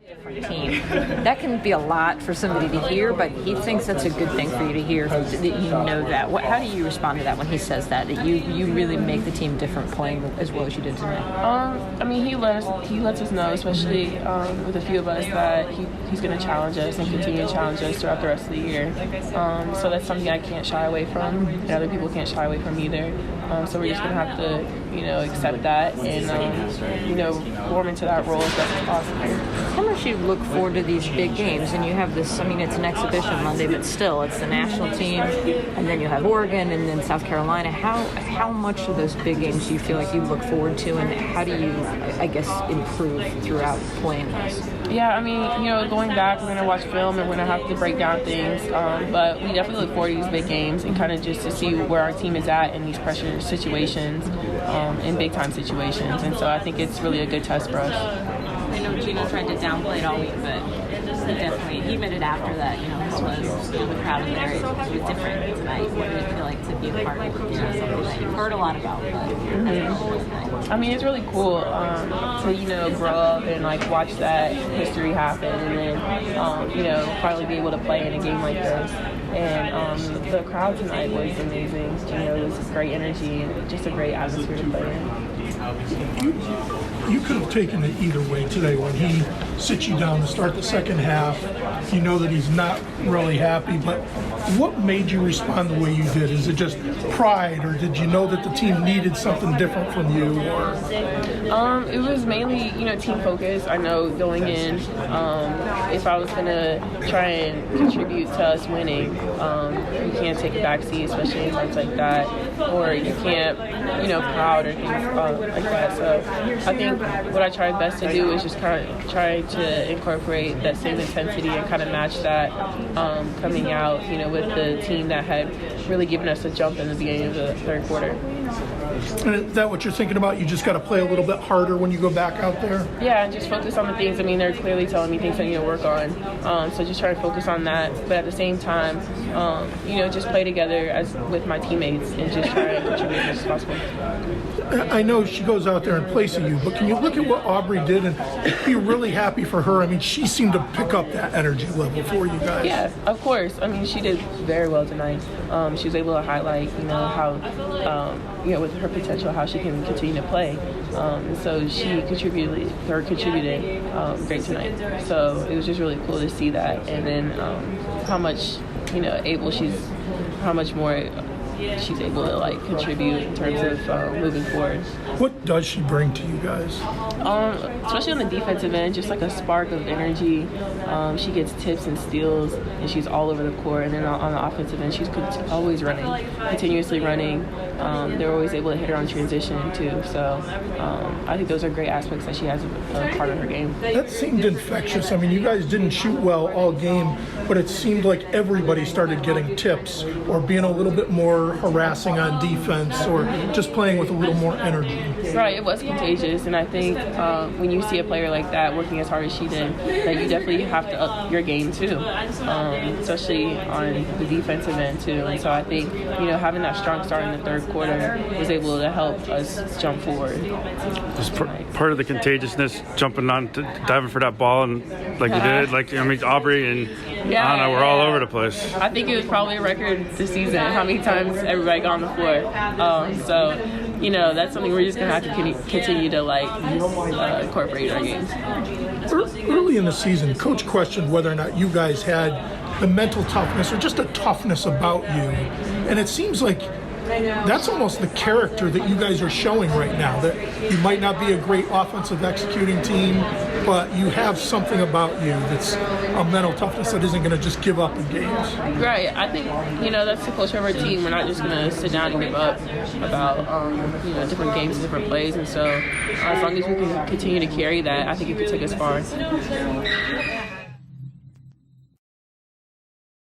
different team. That can be a lot for somebody to hear, but he thinks that's a good thing for you to hear, that you know that. How do you respond to that when he says that you really make the team different playing as well as you did tonight? I mean, he lets us know, especially with a few of us, that he's going to challenge us and continue to challenge us throughout the rest of the year. So that's something I can't shy away from, and other people can't shy away from either. So we're just going to have to, accept that and, form into that role as best as possible. How much you look forward to these big games? And you have this, it's an exhibition Monday, but still, it's the national team, and then you have Oregon and then South Carolina. How much of those big games do you feel like you look forward to, and how do you, improve throughout playing those? Yeah, I mean, going back, we're going to watch film and we're going to have to break down things, but we definitely look forward to these big games and kind of just to see where our team is at in these pressure situations, in big-time situations, and so I think it's really a good test for us. I know Gino tried to downplay it all week, but he admitted after that, this was, the crowd was there. It was different tonight. What did it feel like to be a part of something that you've heard a lot about? But I mean, it's really cool to, grow up and, watch that history happen and then, finally be able to play in a game like this. And the crowd tonight was amazing. It was great energy and just a great atmosphere to play in. You could have taken it either way today. When he sits you down to start the second half, you know that he's not really happy, but what made you respond the way you did? Is it just pride, or did you know that the team needed something different from you? Or it was mainly, team focus. I know going in, if I was going to try and contribute to us winning, you can't take a backseat, especially in times like that, or you can't, crowd or things like that. So I think what I tried best to do is just kind of try to incorporate that same intensity and kind of match that coming out, with the team that had really given us a jump in the beginning of the third quarter. And is that what you're thinking about? You just got to play a little bit harder when you go back out there? Yeah, just focus on the things. I mean, they're clearly telling me things I need to work on. So just try to focus on that. But at the same time, just play together with my teammates and just try to contribute as much as possible. I know she goes out there in place of you, but can you look at what Aubrey did and be really happy for her? I mean, she seemed to pick up that energy level for you guys. Yeah, of course. I mean, she did very well tonight. She was able to highlight, how, with her potential, how she can continue to play. So she contributed great tonight. So it was just really cool to see that. And then how much, how much more she's able to contribute in terms of moving forward. What does she bring to you guys? Especially on the defensive end, just a spark of energy. She gets tips and steals, and she's all over the court. And then on the offensive end, she's always running, continuously running. They're always able to hit her on transition too. So I think those are great aspects that she has a part of her game. That seemed infectious. I mean, you guys didn't shoot well all game, but it seemed like everybody started getting tips or being a little bit more harassing on defense or just playing with a little more energy. Right, it was contagious, and I think when you see a player like that working as hard as she did, that you definitely have to up your game too, especially on the defensive end too. And so I think having that strong start in the third quarter was able to help us jump forward. Was part of the contagiousness jumping on, diving for that ball, and you did, Aubrey and Anna were all over the place. I think it was probably a record this season, how many times everybody got on the floor. That's something we're just going to have to continue to incorporate in our games. Early in the season, Coach questioned whether or not you guys had the mental toughness or just a toughness about you. And it seems like that's almost the character that you guys are showing right now, that you might not be a great offensive executing team, but you have something about you that's a mental toughness that isn't going to just give up in games. Right. I think, that's the culture of our team. We're not just going to sit down and give up about, different games and different plays. And so as long as we can continue to carry that, I think it could take us far.